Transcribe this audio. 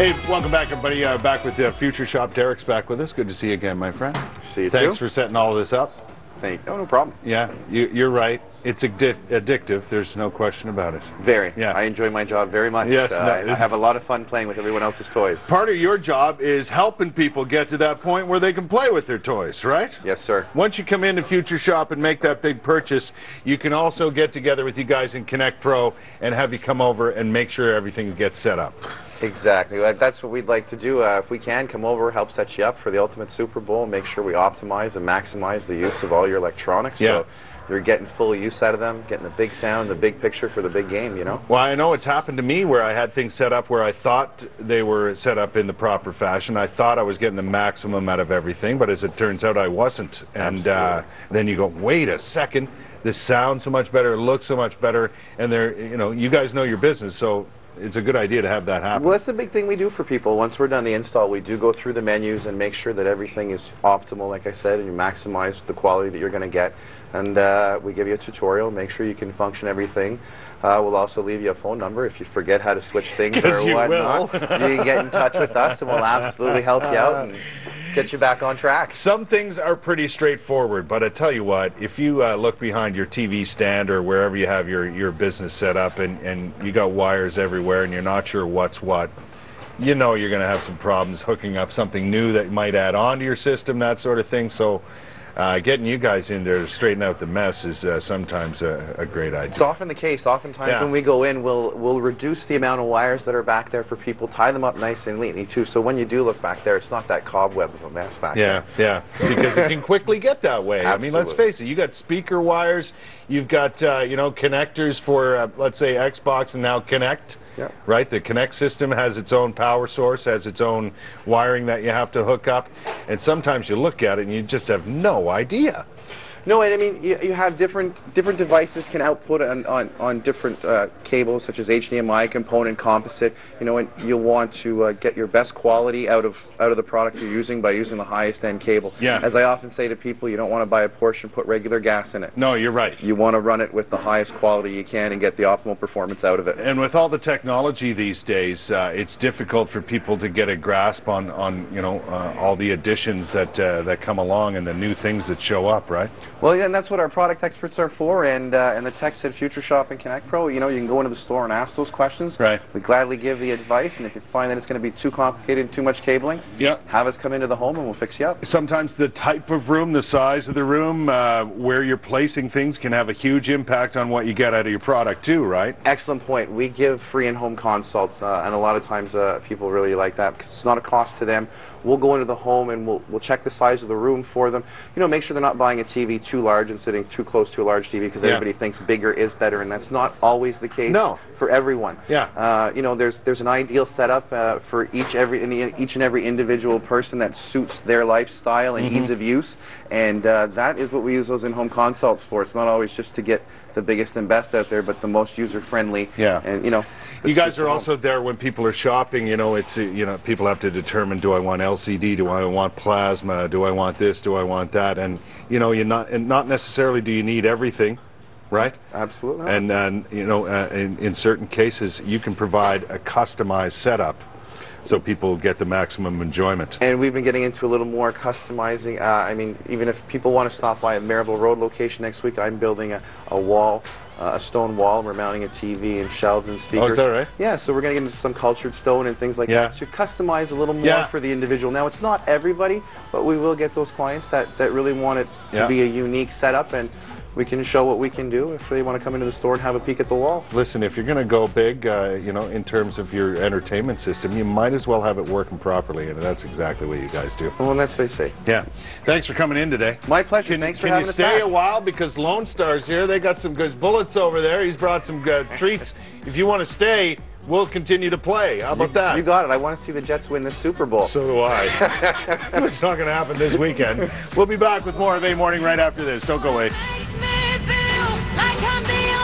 Hey, welcome back, everybody. Back with Future Shop. Derek's back with us. Good to see you again, my friend. See you Thanks too. for setting all of this up. Thank you. No problem. Yeah, you're right. It's addictive. There's no question about it. Very. Yeah. I enjoy my job very much. Yes, I have a lot of fun playing with everyone else's toys. Part of your job is helping people get to that point where they can play with their toys, right? Yes, sir. Once you come into Future Shop and make that big purchase, you can also get together with you guys in Connect Pro and have you come over and make sure everything gets set up. Exactly. That's what we'd like to do. If we can, come over, help set you up for the ultimate Super Bowl, make sure we optimize and maximize the use of all your electronics. Yeah. So you're getting full use out of them, getting the big sound, the big picture for the big game, you know? Well, I know it's happened to me where I had things set up where I thought they were set up in the proper fashion. I thought I was getting the maximum out of everything, but as it turns out, I wasn't. And then you go, wait a second, this sounds so much better, it looks so much better, and you guys know your business, so it's a good idea to have that happen. Well, that's the big thing we do for people. Once we're done the install, we do go through the menus and make sure that everything is optimal, like I said, and you maximize the quality that you're going to get. And we give you a tutorial, make sure you can function everything. We'll also leave you a phone number if you forget how to switch things or whatnot. You can get in touch with us, and we'll absolutely help you out and get you back on track. Some things are pretty straightforward, but I tell you what, if you look behind your TV stand or wherever you have your business set up and you got wires everywhere and you're not sure what's what, you know you're going to have some problems hooking up something new that might add on to your system, that sort of thing. So getting you guys in there to straighten out the mess is sometimes a great idea. It's often the case. Oftentimes when we go in, we'll reduce the amount of wires that are back there for people, tie them up nice and neatly too, so when you do look back there, it's not that cobweb of a mess back there. Yeah, because it can quickly get that way. Absolutely. I mean, let's face it, you got speaker wires, you've got connectors for, let's say, Xbox and now Kinect. Yeah. Right? The Kinect system has its own power source, has its own wiring that you have to hook up, and sometimes you look at it and you just have no idea. No, and I mean, you have different devices can output on different cables, such as HDMI, component, composite. And you'll want to get your best quality out of the product you're using by using the highest end cable. Yeah. As I often say to people, you don't want to buy a Porsche and put regular gas in it. No, you're right. You want to run it with the highest quality you can and get the optimal performance out of it. And with all the technology these days, it's difficult for people to get a grasp on all the additions that come along and the new things that show up, right? Well, yeah, and that's what our product experts are for, and the techs at Future Shop and Connect Pro, you can go into the store and ask those questions. Right. We gladly give the advice, and if you find that it's going to be too complicated and too much cabling, have us come into the home and we'll fix you up. Sometimes the type of room, the size of the room, where you're placing things can have a huge impact on what you get out of your product too, right? Excellent point. We give free in-home consults, and a lot of times people really like that because it's not a cost to them. We'll go into the home and we'll check the size of the room for them. Make sure they're not buying a TV too large and sitting too close to a large TV because everybody thinks bigger is better, and that's not always the case for everyone. Yeah. There's an ideal setup for each and every individual person that suits their lifestyle and ease of use, and that is what we use those in-home consults for. It's not always just to get the biggest and best out there, but the most user-friendly. Yeah. And you guys are also there when people are shopping. It's people have to determine: do I want LCD? Do I want plasma? Do I want this? Do I want that? And not necessarily do you need everything, right? Absolutely. And in certain cases, you can provide a customized setup, so people get the maximum enjoyment. And we've been getting into a little more customizing. I mean, even if people want to stop by at Maryville Road location next week, I'm building a wall, a stone wall. We're mounting a TV and shelves and speakers. Oh, is that right? Yeah, so we're going to get into some cultured stone and things like that. So customize a little more for the individual. Now, it's not everybody, but we will get those clients that really want it to be a unique setup, and we can show what we can do if they want to come into the store and have a peek at the wall. Listen, if you're going to go big, in terms of your entertainment system, you might as well have it working properly, and that's exactly what you guys do. Well, that's what they say. Yeah. Thanks for coming in today. My pleasure. Thanks for having us back. Can you stay a while, because Lone Star's here. They got some good bullets over there. He's brought some treats. If you want to stay, we'll continue to play. How about that? You got it. I want to see the Jets win this Super Bowl. So do I. It's not going to happen this weekend. We'll be back with more of A Morning right after this. Don't go away.